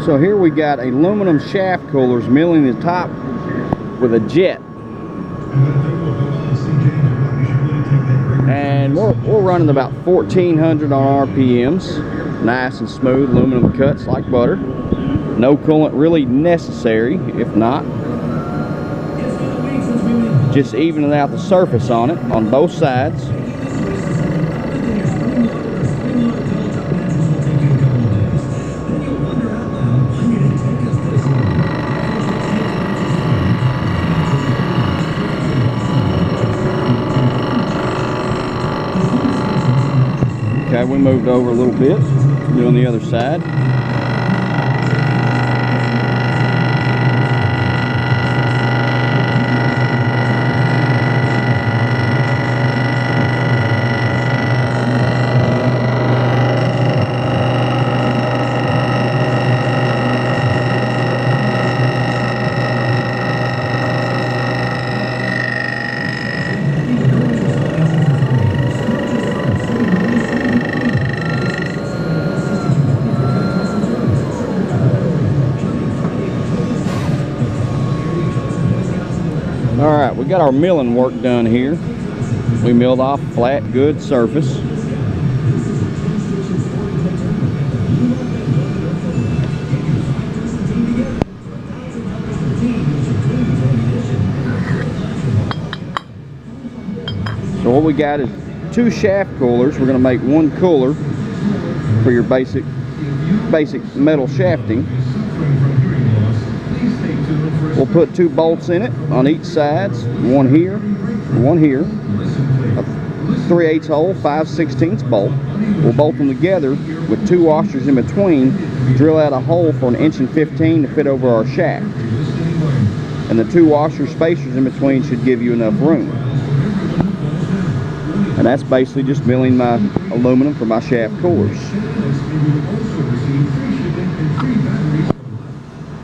So here we got aluminum shaft coolers milling the top with a jet. And we're running about 1400 on RPMs. Nice and smooth aluminum cuts like butter. No coolant really necessary. If not, just evening out the surface on it on both sides. Okay, we moved over a little bit, doing the other side. Alright, we got our milling work done here. We milled off a flat, good surface. So what we got is 2 shaft coolers. We're going to make 1 cooler for your basic metal shafting. We'll put 2 bolts in it on each sides, one here, a 3/8 hole, 5/16 bolt. We'll bolt them together with 2 washers in between, drill out a hole for 1.15 inches to fit over our shaft. And the 2 washer spacers in between should give you enough room. And that's basically just milling my aluminum for my shaft coolers.